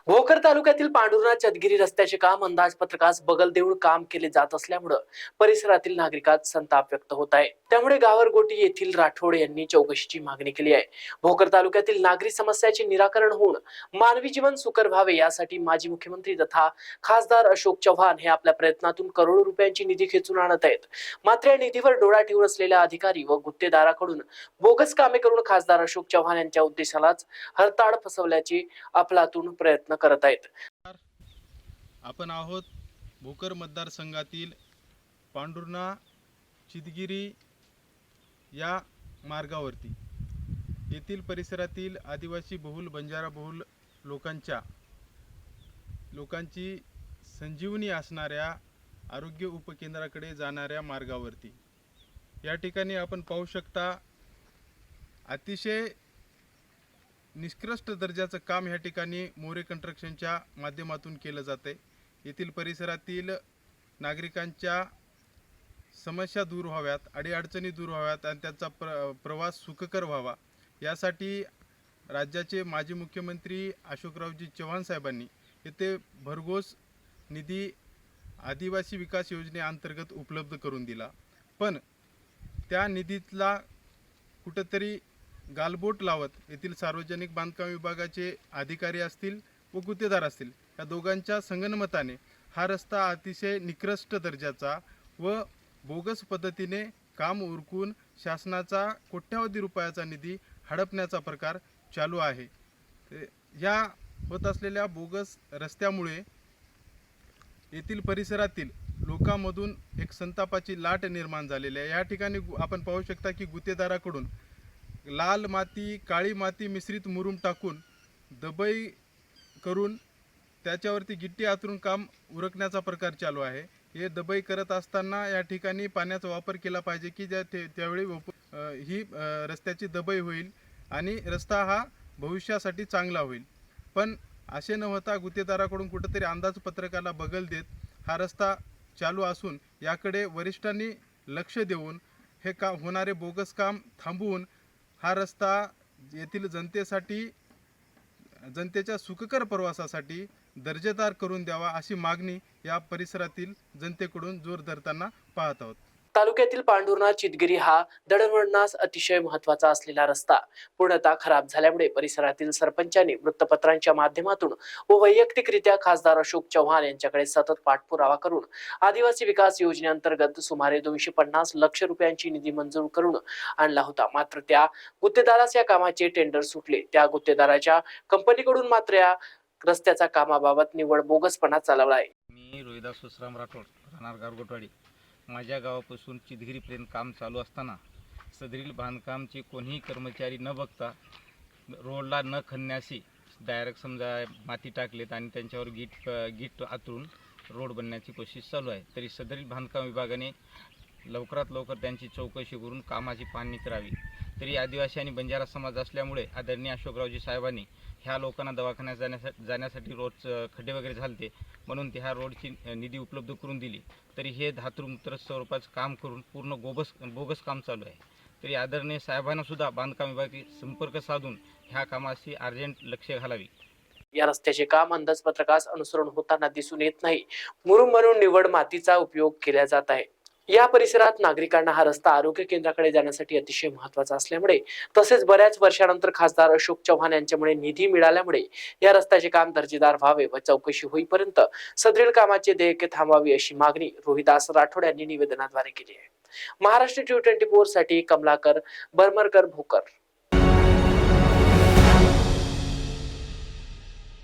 भोकर तालुक्यातील पांढुर्णा चदगिरी रस्त्याचे काम अंदाजपत्रकास बगल देऊन काम केले जात असल्यामुळे परिसरातील नागरिकात संताप व्यक्त होत आहे। त्यामुळे गावरगोटी येथील राठोड यांनी चौकशीची मागणी केली आहे। भोकर तालुक्यातील नागरी समस्याचे निराकरण होऊन मानवी जीवन सुकर व्हावे यासाठी माजी मुख्यमंत्री तथा खासदार अशोक चव्हाण हे आपल्या प्रयत्नातून करोडो रुपयांची निधी खेचून आणत आहेत। मात्र या निधीवर डोळा ठेवून असलेल्या अधिकारी व गुत्तेदाराकडून बोगस कामे करून खासदार अशोक चव्हाण यांच्या उद्देशालाच हरताळ फसवल्याची अफलातून प्रयत्न करत आहेत। आपण आहोत भोकर मतदारसंघातील पांढुर्णा चिदगिरी या मार्गावरती। येथील परिसरातील आदिवासी बहुल बंजारा बहुल लोकांची संजीवनी असणाऱ्या आरोग्य उपकेंद्राकडे जाणाऱ्या मार्गावरती या ठिकाणी आपण पाहू शकता अतिशय निष्कृष्ट दर्जाचं काम या ठिकाणी मोरे कंस्ट्रक्शनच्या माध्यमातून केलं जाते। येथील परिसरातील नागरिकांच्या समस्या दूर व्हाव्यात, अडीअडचणी दूर व्हाव्यात आणि त्यांचा प्रवास सुखकर व्हावा यासाठी राज्याचे माजी मुख्यमंत्री अशोकरावजी चव्हाण साहेबांनी येथे भरघोस निधी आदिवासी विकास योजनेअंतर्गत उपलब्ध करून दिला। पण त्या निधीतला कुठेतरी गालबोट लावत येथील सार्वजनिक बांधकाम विभागाचे अधिकारी असतील व गुत्तेदार असतील या दोघांच्या संगनमताने हा रस्ता अतिशय निकृष्ट दर्जाचा व बोगस पद्धतीने काम उरकून शासनाचा कोट्यावधी रुपयाचा निधी हडपण्याचा प्रकार चालू आहे। या होत असलेल्या बोगस रस्त्यामुळे येथील परिसरातील लोकांमधून एक संतापाची लाट निर्माण झालेली आहे। या ठिकाणी आपण पाहू शकता की गुत्तेदाराकडून लाल माती काळी माती मिश्रित मुरुम टाकून दबई करून त्याच्यावरती गिट्टी आतरून काम उरकण्याचा प्रकार चालू आहे। हे दबई करत असताना या ठिकाणी पाण्याचा वापर केला पाहिजे की त्यावेळी ही रस्त्याची दबई होईल आणि रस्ता हा भविष्यासाठी चांगला होईल। पण असे न होता गुत्तेदाराकडून कुठेतरी अंदाजपत्रकाला बगल देत हा रस्ता चालू असून याकडे वरिष्ठांनी लक्ष देऊन हे होणारे बोगस काम थांबवून हा रस्ता येथील जनतेच्या सुखकर प्रवासासाठी दर्जेदार करून द्यावा अशी मागणी या परिसरातील जनतेकडून जोर धरताना पाहत आहोत। तालुक्यातील पांढुर्णा चिदगिरी हा दळणवळणास अतिशय महत्त्वाचा असलेला रस्ता पूर्णतः खराब झाल्यामुळे परिसरातील सरपंचांनी वृत्तपत्रांच्या माध्यमातून व वैयक्तिकरित्या खासदार अशोक चव्हाण यांच्याकडे सतत पाठपुरावा करून आदिवासी विकास योजनेअंतर्गत सुमारे 250 लक्ष रुपयांची निधी मंजूर करून आणला होता। मात्र त्या गुत्तेदारास या कामाचे टेंडर सुटले। त्या गुत्तेदाराच्या कंपनीकडून मात्र या रस्त्याच्या कामाबाबत निव्वळ बोगसपणा चालवला आहे। मी रोहिदास सुसराम राठोड राहणार गारगोटवाडी। माझ्या गावापासून चिदगिरीपर्यंत काम चालू असताना सदरील बांधकामचे कोणीही कर्मचारी न बघता रोडला न खणण्याशी डायरेक्ट समजा माती टाकलेत आणि त्यांच्यावर गीट आतरून रोड बनण्याची कोशिश चालू आहे। तरी सदरील बांधकाम विभागाने लवकरात लवकर त्यांची चौकशी करून कामाची पाहणी करावी। तरी आदिवासी आणि बंजारा समाज असल्यामुळे आदरणीय अशोकरावजी साहेबांनी ह्या लोकांना दवाखान्यात जाण्यासाठी रोज खड्डे वगैरे झालते म्हणून ते ह्या रोडची निधी उपलब्ध करून दिली। तरी हे धातृमुक्त स्वरूपाचं काम करून पूर्ण बोगस काम चालू आहे। तरी आदरणीय साहेबांना सुद्धा बांधकाम विभागाशी संपर्क साधून ह्या कामाशी अर्जंट लक्ष घालावी। या रस्त्याचे काम अंदाजपत्रकास अनुसरून होताना दिसून येत नाही। मुरुम म्हणून निवड मातीचा उपयोग केला जात आहे। या परिसरात नागरिकांना हा रस्ता आरोग्य केंद्राकडे जाण्यासाठी अतिशय महत्त्वाचा असल्यामुळे तसेच बऱ्याच वर्षानंतर खासदार अशोक चव्हाण यांच्यामुळे निधी मिळाल्यामुळे या रस्त्याचे काम दर्जेदार व्हावे व चौकशी होईपर्यंत सदरील कामाचे देयके थांबवावी अशी मागणी रोहिदास राठोड यांनी निवेदनाद्वारे केली आहे। महाराष्ट्र T24 साठी कमलाकर बर्मरकर भोकर।